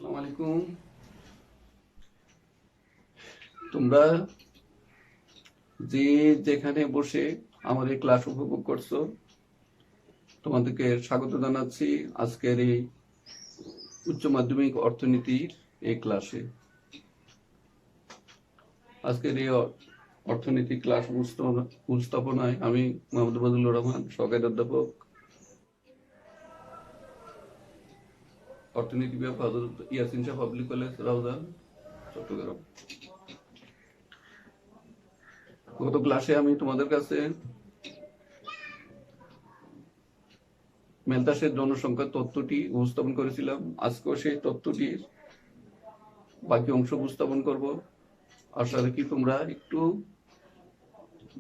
আসসালামু আলাইকুম। তোমরা যে যেখানে বসে আমার এই ক্লাস উপভোগ করছো, তোমাদেরকে স্বাগত জানাচ্ছি আজকের এই উচ্চ মাধ্যমিক অর্থনীতির এই ক্লাসে। আজকের এই অর্থনীতি ক্লাস উপস্থাপনায় আমি মোহাম্মদ বদরুল রহমান, সহকারী অধ্যাপক, অর্থনীতি বিভাগ, হযরত ইয়াসিন শাহ পাবলিক কলেজ, রাউজান, চট্টগ্রাম। গত ক্লাসে আমি তোমাদের কাছে মেলতাসের জনসংখ্যার তথ্যটি উপস্থাপন করেছিলাম। আজকেও সেই তথ্যটির বাকি অংশ উপস্থাপন করব। আশা রাখি তোমরা একটু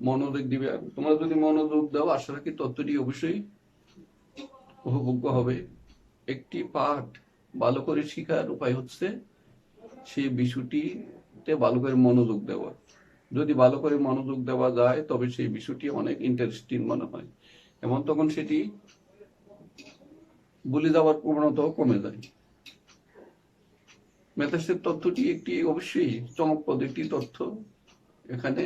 মনোযোগ দিবে। তোমরা যদি মনোযোগ দাও, আশা রাখি তথ্যটি অবশ্যই উপভোগ্য হবে। একটি পাঠ ভালো করে শেখার উপায় হচ্ছে সেই বিষয়টিতে ভালো করে মনোযোগ দেওয়া। যদি ভালো করে মনোযোগ দেওয়া যায় তবে সেই বিষয়টি অনেক ইন্টারেস্টিং মনে হয়, এবং তখন সেটি ভুলে যাওয়ার প্রবণতাও কমে যায়। মেথাসের তথ্যটি একটি অবশ্যই চমকপ্রদ একটি তথ্য। এখানে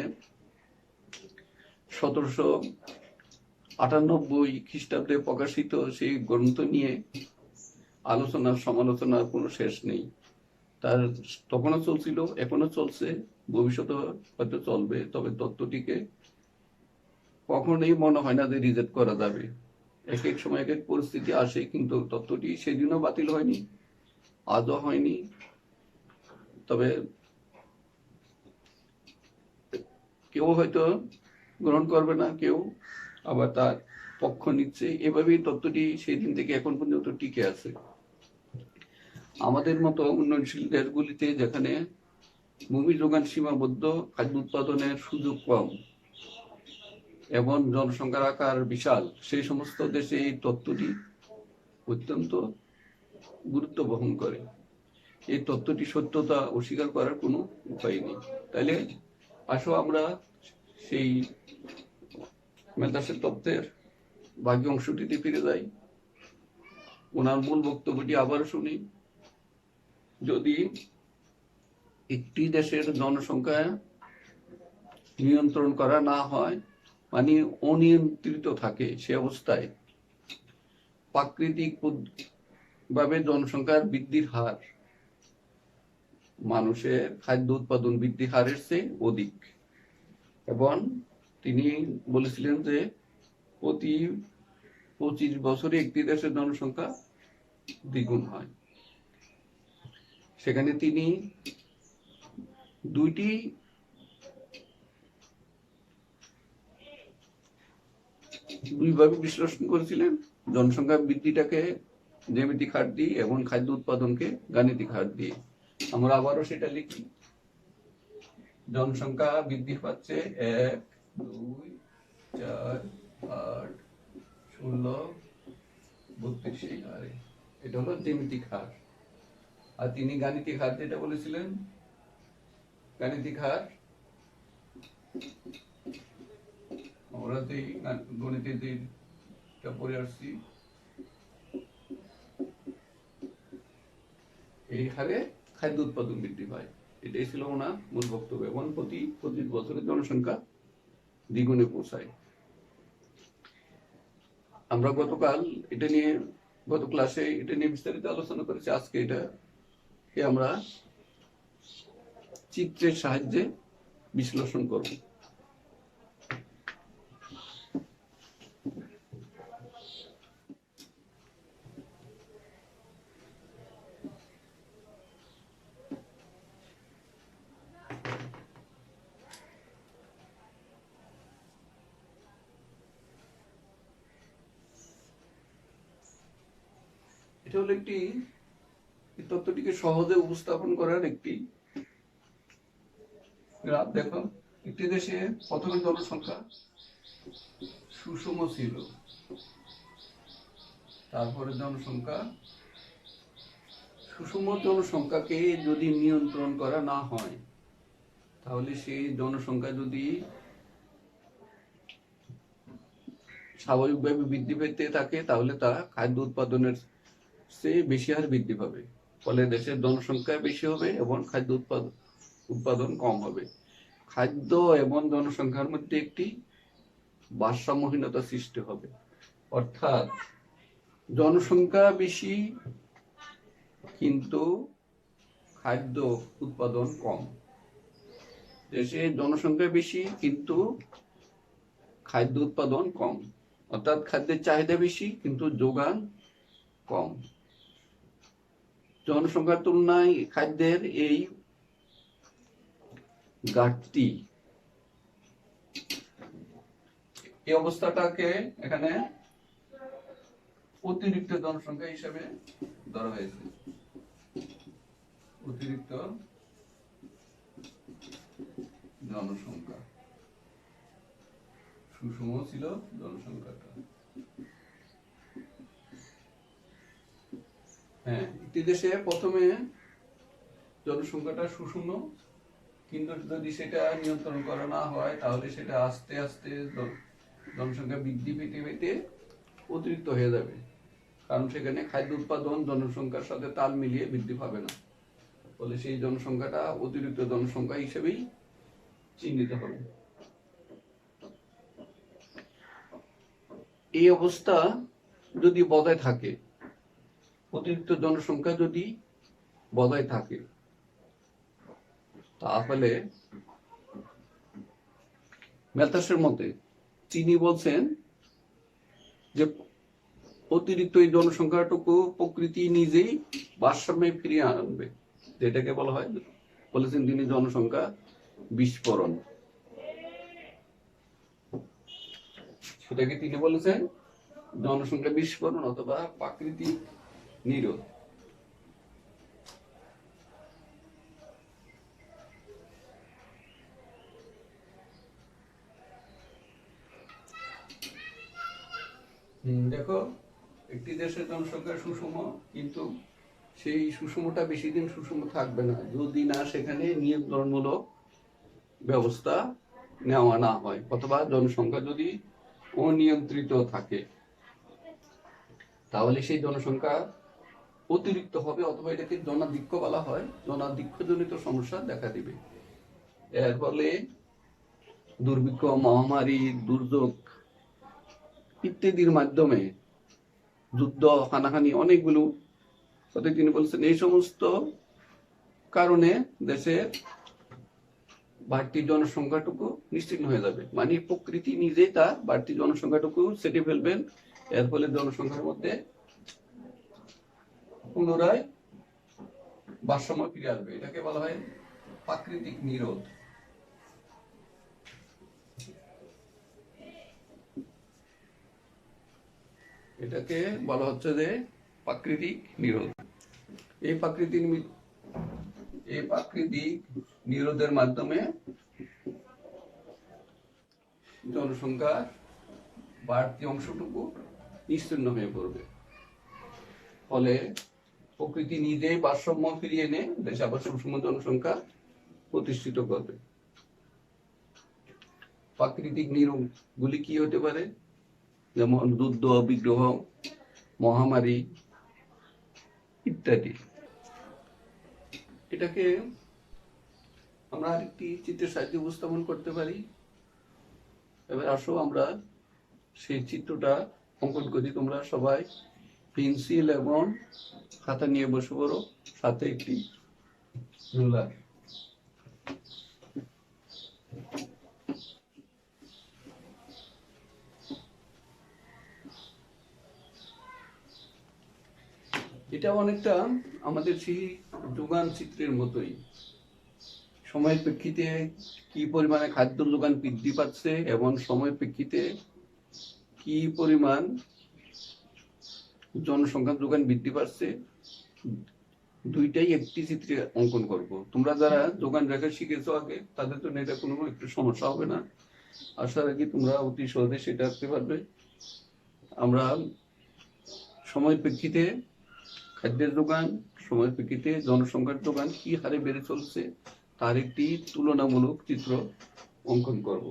1798 খ্রিস্টাব্দে প্রকাশিত সেই গ্রন্থ নিয়ে আলোচনা সমালোচনার কোনো শেষ নেই। তার তখনও চলছিল, এখনো চলছে, ভবিষ্যতে হয়তো চলবে। তবে তথ্যটিকে কখনোই মনে হয় না যে রিজেক্ট করা যাবে। এক এক সময় এক এক পরিস্থিতি আসে, কিন্তু তথ্যটি সেদিনও বাতিল হয়নি, আজও হয়নি। তবে কেউ হয়তো গ্রহণ করবে না, কেউ আবার তার পক্ষ নিচ্ছে। এভাবেই তত্ত্বটি সেই দিন থেকে এখন পর্যন্ত টিকে আছে। আমাদের মতো উন্নয়নশীল দেশগুলিতে যেখানে ভূমি যোগান সীমাবদ্ধ, খাদ্য উৎপাদনের সুযোগ কম এবং জনসংখ্যার আকার বিশাল, সেই সমস্ত দেশে এই তত্ত্বটি অত্যন্ত গুরুত্ব বহন করে। এই তত্ত্বটি সত্যতা অস্বীকার করার কোনো উপায় নেই। তাইলে আসো আমরা সেই মেলতাসের তত্ত্বের বাকি অংশটিতে ফিরে যাই। ওনার মূল বক্তব্যটি আবার শুনি। যদি একটি দেশের জনসংখ্যা নিয়ন্ত্রণ করা না হয়, মানে অনিয়ন্ত্রিত থাকে, সে অবস্থায় প্রাকৃতিক ভাবে জনসংখ্যার বৃদ্ধির হার মানুষের খাদ্য উৎপাদন বৃদ্ধির হারের চেয়ে অধিক। এবং তিনি বলেছিলেন যে প্রতি 25 বছরে একটি দেশের জনসংখ্যা দ্বিগুণ হয়। সেখানে তিনি দুইভাবে বিশ্লেষণ করেছিলেন: জনসংখ্যা বৃদ্ধিটাকে জ্যামিতিক হার দিয়ে এবং খাদ্য উৎপাদনকে গাণিতিক হার দিয়ে। আমরা আবারও সেটা লিখি। জনসংখ্যা বৃদ্ধি পাচ্ছে 1, 2, 4, 8, 16, 32 এই হারে। এটা হলো জ্যামিতিক হার। আর তিনি গাণিতিক হার যেটা বলেছিলেন, গাণিতিক হার আমরা যে গণিতে যেটা পড়ে আসছি, এই হারে খাদ্য উৎপাদন বৃদ্ধি পায়। এটাই ছিল ওনার মূল বক্তব্য। এবং প্রতি 25 বছরের জনসংখ্যা দ্বিগুণে পৌঁছায়। আমরা গত ক্লাসে এটা নিয়ে বিস্তারিত আলোচনা করেছি। আজকে এটাকে আমরা চিত্রের সাহায্যে বিশ্লেষণ করব। এটা হলো এই তথ্যটিকে সহজে উপস্থাপন করার একটি গ্রাফ। দেখো, একটি দেশে প্রথমে জনসংখ্যা সুষম ছিল, তারপরে সুষম জনসংখ্যাকে যদি নিয়ন্ত্রণ করা না হয়, তাহলে সেই জনসংখ্যা যদি স্বাভাবিকভাবে বৃদ্ধি পেতে থাকে, তাহলে তা খাদ্য উৎপাদনের চেয়ে বেশি হারে বৃদ্ধি পাবে। ফলে দেশের জনসংখ্যা বেশি হবে এবং খাদ্য উৎপাদন কম হবে। খাদ্য এবং জনসংখ্যার মধ্যে একটি ভারসাম্যহীনতা সৃষ্টি হবে। অর্থাৎ জনসংখ্যা বেশি কিন্তু খাদ্য উৎপাদন কম। দেশে জনসংখ্যা বেশি কিন্তু খাদ্য উৎপাদন কম, অর্থাৎ খাদ্যের চাহিদা বেশি কিন্তু যোগান কম। জনসংখ্যার তুলনায় খাদ্যের এই ঘাটতি, এই অবস্থাটাকে এখানে অতিরিক্ত জনসংখ্যা হিসেবে ধরা হয়েছে। অতিরিক্ত জনসংখ্যা, সুষম ছিল জনসংখ্যাটা। হ্যাঁ, একটি দেশে প্রথমে জনসংখ্যাটা সুষম, কিন্তু যদি সেটা নিয়ন্ত্রণ করা না হয় তাহলে সেটা আস্তে আস্তে জনসংখ্যা বৃদ্ধি পেতে পেতে অতিরিক্ত হয়ে যাবে, কারণ সেখানে খাদ্য উৎপাদন জনসংখ্যার সাথে তাল মিলিয়ে বৃদ্ধি পাবে না। ফলে সেই জনসংখ্যাটা অতিরিক্ত জনসংখ্যা হিসেবেই চিহ্নিত হবে। এই অবস্থা যদি বজায় থাকে, অতিরিক্ত জনসংখ্যা যদি বজায় থাকে, তাহলে ম্যালথাসের মতে তিনি বলছেন যে অতিরিক্ত এই জনসংখ্যাটুকু প্রকৃতি নিজেই ভারসাম্যে ফিরিয়ে আনবে, যেটাকে বলা হয়, বলেছেন তিনি, জনসংখ্যা বিস্ফোরণ। সেটাকে তিনি বলেছেন জনসংখ্যা বিস্ফোরণ অথবা প্রাকৃতিক নিরোধ। দেখো, একটি দেশের জনসংখ্যা সুষম, কিন্তু সেই সুষমটা বেশি দিন সুষম থাকবে না যদি না সেখানে নিয়ন্ত্রণমূলক ব্যবস্থা নেওয়া না হয়, অথবা জনসংখ্যা যদি অনিয়ন্ত্রিত থাকে, তাহলে সেই জনসংখ্যা অতিরিক্ত হবে, অথবা এটাকে জনাধিক্য বলা হয়, জনাধিক্যজনিত সমস্যা দেখা দিবে। এর ফলে দুর্ভিক্ষ, মহামারী, দুর্যোগ ইত্যাদির মাধ্যমে, যুদ্ধ, হানাহানি, অনেকগুলো কথা তিনি বলছেন, এই সমস্ত কারণে দেশের বাড়তি জনসংখ্যাটুকু নিশ্চিহ্ন হয়ে যাবে, মানে প্রকৃতি নিজেই তার বাড়তি জনসংখ্যাটুকু সেটে ফেলবেন। এর ফলে জনসংখ্যার মধ্যে পুনরায় ভারসাম্য ফিরে আসবে। এটাকে বলা হয় প্রাকৃতিক নিরোধ। এটাকে বলা হচ্ছে যে প্রাকৃতিক নিরোধ। এই প্রাকৃতিক নিরোধের মাধ্যমে জনসংখ্যার বাড়তি অংশটুকু নিশ্চিহ্ন হয়ে পড়বে। ফলে প্রকৃতি নিজেই ভারসাম্য ফিরিয়ে এনে দেশে আবার সুষম জনসংখ্যা প্রতিষ্ঠিত করবে। প্রাকৃতিক নিরোধ গুলি কি হতে পারে? যেমন যুদ্ধ, বিগ্রহ, মহামারী ইত্যাদি। এটাকে আমরা আরেকটি চিত্রের সাহায্যে উপস্থাপন করতে পারি। এবার আসো আমরা সেই চিত্রটা অঙ্কন করি। তোমরা সবাই পেন্সিল এবং খাতা নিয়ে বসে পড়ো, সাথে একটি রুলার। এটা অনেকটা আমাদের সেই যোগান চিত্রের মতোই। সময়ের প্রেক্ষিতে কি পরিমাণে খাদ্য যোগান বৃদ্ধি পাচ্ছে এবং সময়ের প্রেক্ষিতে কি পরিমাণ জনসংখ্যা যোগান বৃদ্ধি পাচ্ছে, দুইটাই একটি চিত্রে অঙ্কন করব। তোমরা যারা যোগান রেখা শিখেছো আগে, তাদের জন্য এটা কোনো একটু সমস্যা হবে না। আশা রাখি তোমরা অতি সহজে সেটা আঁকতে পারবে। আমরা সময়ের প্রেক্ষিতে খাদ্যের যোগান, সময়ের প্রেক্ষিতে জনসংখ্যার যোগান কি হারে বেড়ে চলছে তার একটি তুলনামূলক চিত্র অঙ্কন করব।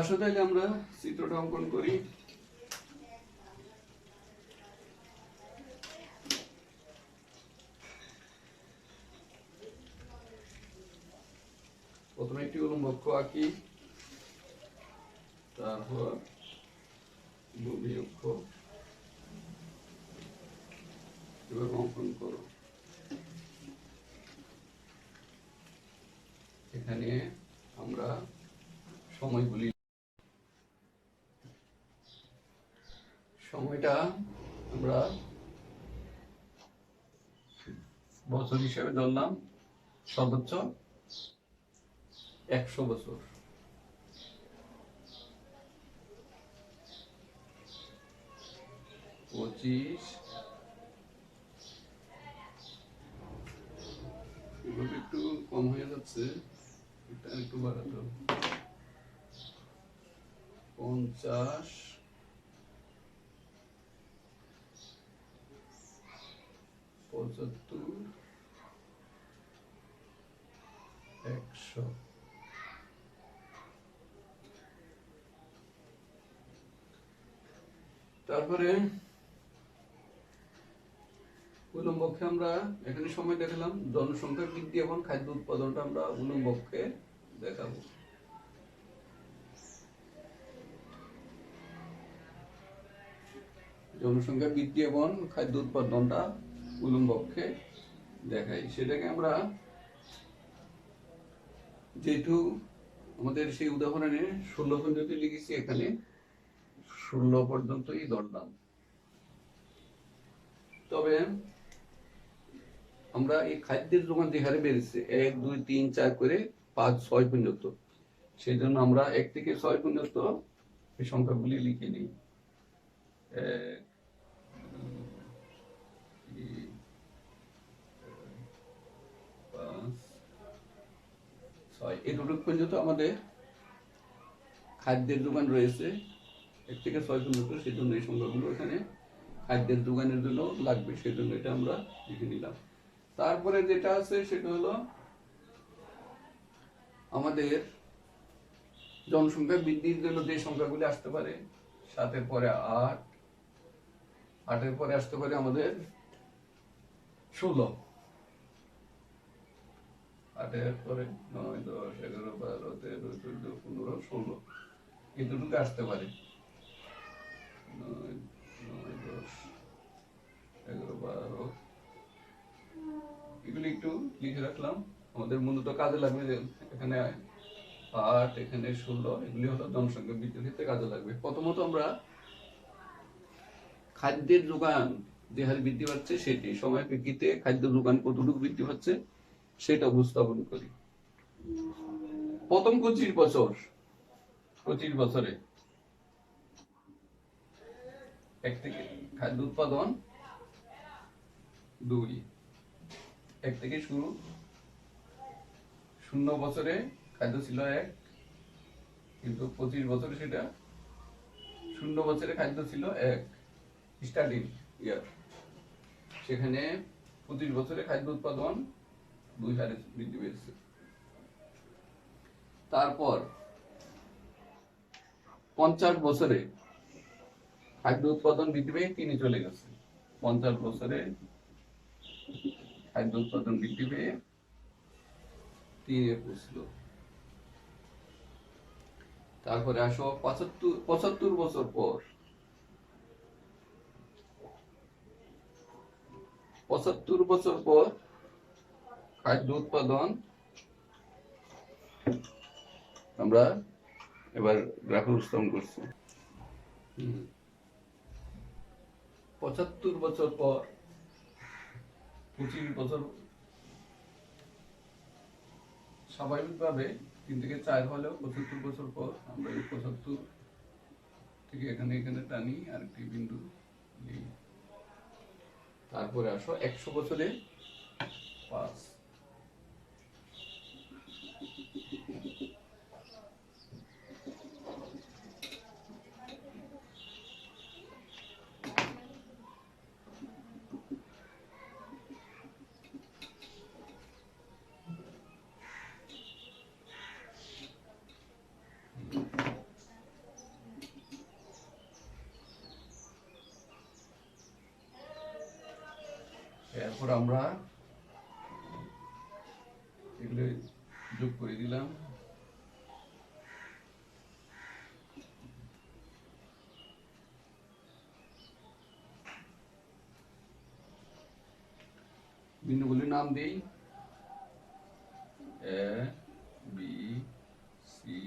আসলে আমরা চিত্রটা অঙ্কন করি। প্রথমে একটি উলম্ব অক্ষ আঁকি, তারপর ভূমি অক্ষ এবার অঙ্কন করো। এখানে আমরা সময়গুলি, সময়টা আমরা বছর হিসেবে ধরলাম সর্বোচ্চ 100 বছর। পঁচিশ, এগুলো একটু কম হয়ে যাচ্ছে, এটা একটু বাড়াতে হবে। 50, 75, 100। তারপরে উলম্ব অক্ষে আমরা এখানে সময় দেখালাম, জনসংখ্যা বৃদ্ধি এবং খাদ্য উৎপাদনটা আমরা উলম্ব অক্ষে দেখাবো। জনসংখ্যা বৃদ্ধি এবং খাদ্য উৎপাদনটা উলম্ব অক্ষে দেখাই। সেটাকে আমরা যেহেতু আমাদের সেই উদাহরণে 16 পর্যন্ত লিখেছি, এখানে 16 পর্যন্তই ধরলাম। তবে আমরা এই খাদ্যের যোগান যে হারে বেড়েছে 1, 2, 3, 4 করে 5, 6 পর্যন্ত, সেই জন্য আমরা 1 থেকে 6 পর্যন্ত এই সংখ্যাগুলি লিখে নিই। 1, 2, 3, 4, 5, 6 এতটুকু পর্যন্ত আমাদের খাদ্যের যোগান রয়েছে 1 থেকে 6 পর্যন্ত। সেই জন্য এই সংখ্যাগুলো এখানে খাদ্যের যোগানের জন্য লাগবে, সেই জন্য এটা আমরা লিখে নিলাম। তারপরে যেটা আছে সেটা হলো আমাদের জনসংখ্যা বৃদ্ধির জন্য যে সংখ্যাগুলি আসতে পারে, 7-এর পরে 8, 8-এর পরে আসতে পারে আমাদের 16, 8-এর পরে 9, 10, 11, 12, 13, 14, 15, 16 এতটুকু আসতে পারে। 9, 10, 11, 12 এগুলি একটু লিখে রাখলাম, আমাদের মূলত কাজে লাগবে। এখানে 8, এখানে 16, এগুলি হলো জনসংখ্যা বৃদ্ধির ক্ষেত্রে কাজে লাগবে। প্রথমত আমরা খাদ্যের যোগান যে হারে বৃদ্ধি পাচ্ছে সেটি সময়ের প্রেক্ষিতে খাদ্য যোগান কতটুকু বৃদ্ধি পাচ্ছে সেটা উপস্থাপন করি। প্রথম 25 বছর, 25 বছরে 1 থেকে খাদ্য উৎপাদন 2, 1 থেকে শুরু। 0 বছরে খাদ্য ছিল 1, কিন্তু 25 বছরে সেটা 0 বছরে খাদ্য ছিল 1 স্টার্টিং ইয়ার, সেখানে 25 বছরে খাদ্য উৎপাদন 2 হারে বৃদ্ধি পেয়েছে। তারপর 50 বছরে খাদ্য উৎপাদন বৃদ্ধি পেয়ে 3 চলে গেছে। 50 বছরে খাদ্য উৎপাদন বৃদ্ধি পেয়ে 3 পৌঁছলো। তারপরে আসো 75 বছর পর, 75 বছর পর খাদ্য উৎপাদন, আমরা এবার গ্রাফে উপস্থাপন করছি। 75 বছর পর, 25 বছর স্বাভাবিকভাবে 3 থেকে 4 হলেও 75 বছর পর আমরা এই 75 থেকে এখানে টানি আর একটি বিন্দু নিই। তারপরে আসো 100 বছরে 5, এরপর আমরা এগুলো যোগ করে দিলাম। বিন্দুগুলির নাম দিই A B C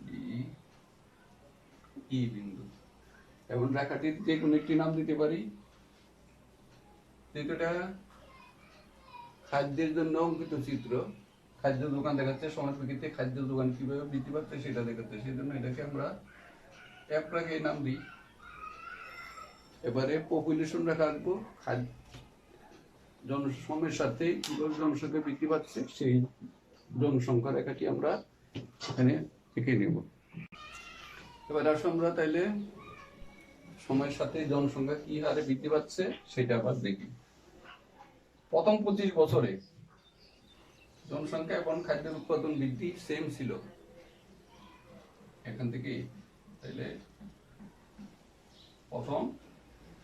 D E বিন্দু। এবং রেখাটির যে কোনো একটি নাম দিতে পারি। চিত্রটা খাদ্যের জন্য অঙ্কিত চিত্র। খাদ্য দোকান দেখাচ্ছে, সমাজ প্রেক্ষিতে খাদ্য দোকান কিভাবে বৃদ্ধি পাচ্ছে সেটা দেখাচ্ছে, সেই জন্য এটাকে আমরা অ্যাপ্রাকে নাম দিই। এবারে পপুলেশন রেখা আঁকবো, জনসমের সাথে কিভাবে জনসংখ্যা বৃদ্ধি পাচ্ছে সেই জনসংখ্যা রেখাটি আমরা এখানে এঁকে নেব। এবার আসো আমরা তাইলে সময়ের সাথে জনসংখ্যা কি হারে বৃদ্ধি পাচ্ছে সেটা আবার দেখি। প্রথম 25 বছরে জনসংখ্যা এবং খাদ্যের উৎপাদন বৃদ্ধি সেম ছিল এখান থেকে। তাইলে প্রথম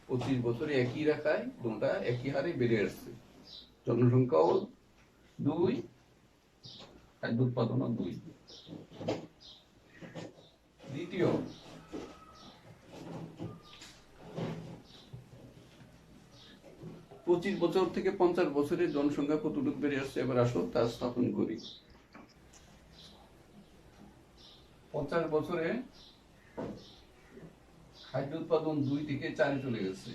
25 বছরে একই রেখায় দুটা একই হারে বেড়ে আসছে, জনসংখ্যাও 2, খাদ্য উৎপাদনও 2। দ্বিতীয় 25 বছর থেকে 50 বছরে জনসংখ্যা কতটুকু বেড়ে আসছে, এবার আসো তা স্থাপন করি। 50 বছরে খাদ্য উৎপাদন 2 থেকে 4 চলে গেছে,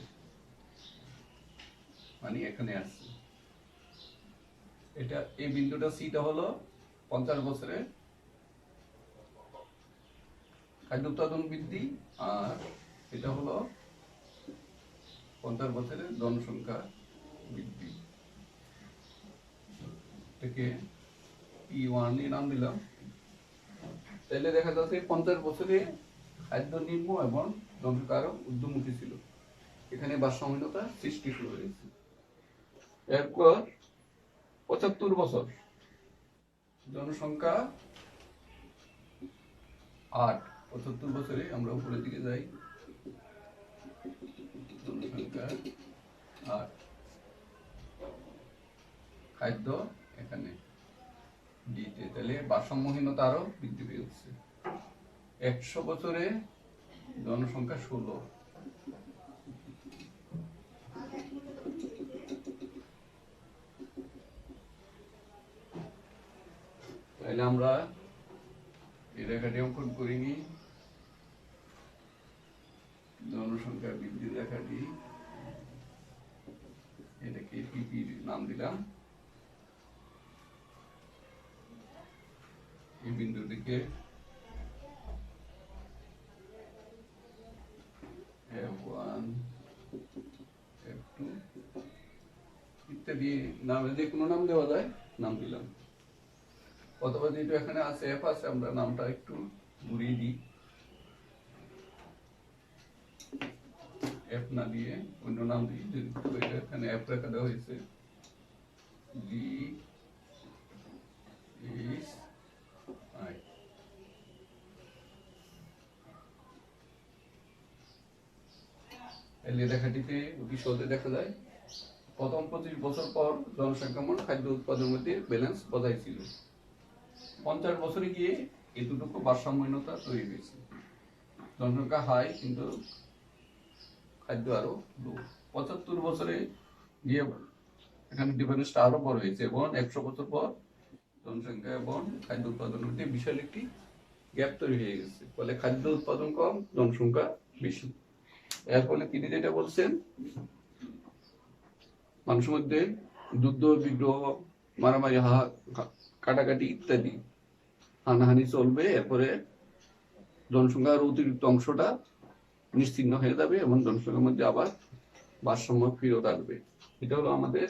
মানে এখানে আসছে। এটা এই বিন্দুটা সিটা হলো 50 বছরে খাদ্য উৎপাদন বৃদ্ধি, আর এটা হলো 50 বছরে জনসংখ্যা বৃদ্ধি। এটাকে P1 এর নাম দিলাম। তাহলে দেখা যাচ্ছে 50 বছরে খাদ্য নিম্ন এবং জনসংখ্যা আরো ঊর্ধ্বমুখী ছিল, এখানে ভারসাম্যহীনতা সৃষ্টি শুরু হয়েছে। এরপর 75 বছর জনসংখ্যা 8, 75 বছরে আমরা উপরের দিকে যাই, জনসংখ্যা 8, খাদ্য এখানে ডিতে, তাহলে ভারসাম্যহীনতা আরো বৃদ্ধি পেয়েছে। 100 বছরে জনসংখ্যা 16, তাহলে আমরা এই রেখাটি অঙ্কন করিনি, জনসংখ্যা বৃদ্ধি রেখাটি, এটাকে পিপি নাম দিলাম। এই বিন্দুটিকে F1, F2 ইত্যাদি নামে যে কোনো নাম দেওয়া যায়, নাম দিলাম। অথবা যেটা এখানে আছে F আছে, আমরা নামটা একটু ঘুরিয়ে দিই, F না দিয়ে অন্য নাম দিই, যেহেতু এখানে F রেখা দেওয়া হয়েছে। G is I। এই রেখাটিতে অতি সহজে দেখা যায় প্রথম 25 বছর পর জনসংখ্যা মান খাদ্য উৎপাদনের মধ্যে ব্যালেন্স বজায় ছিল। 50 বছরে গিয়ে এই দুটোকে ভারসাম্যহীনতা তৈরি হয়েছে, জনসংখ্যা হাই কিন্তু খাদ্য আরো লো। 75 বছরে গিয়ে এখানে ডিফারেন্সটা আরো বড় হয়েছে এবং 100 বছর পর জনসংখ্যা এবং খাদ্য উৎপাদনের মধ্যে বিশাল একটি গ্যাপ তৈরি হয়ে গেছে, ফলে খাদ্য উৎপাদন কম, জনসংখ্যা বেশি। এর ফলে তিনি যেটা বলছেন, মানুষের মধ্যে যুদ্ধ বিগ্রহ, মারামারি, কাটাকাটি ইত্যাদি হানাহানি চলবে, এরপরে জনসংখ্যার অতিরিক্ত অংশটা নিশ্চিহ্ন হয়ে যাবে এবং জনসংখ্যার মধ্যে আবার ভারসাম্য ফিরত আসবে। এটা হলো আমাদের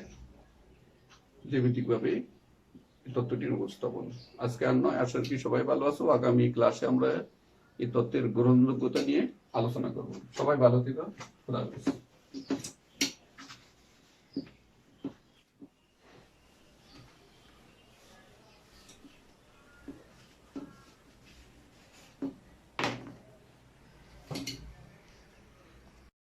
জ্যামিতিক ভাবে তত্ত্বটির উপস্থাপন। আজকে আর নয়, আশা করি সবাই ভালো আছো। আগামী ক্লাসে আমরা এই তত্ত্বের গ্রহণযোগ্যতা নিয়ে আলোচনা করব। সবাই ভালো থেকো, খোদা হাফেজ।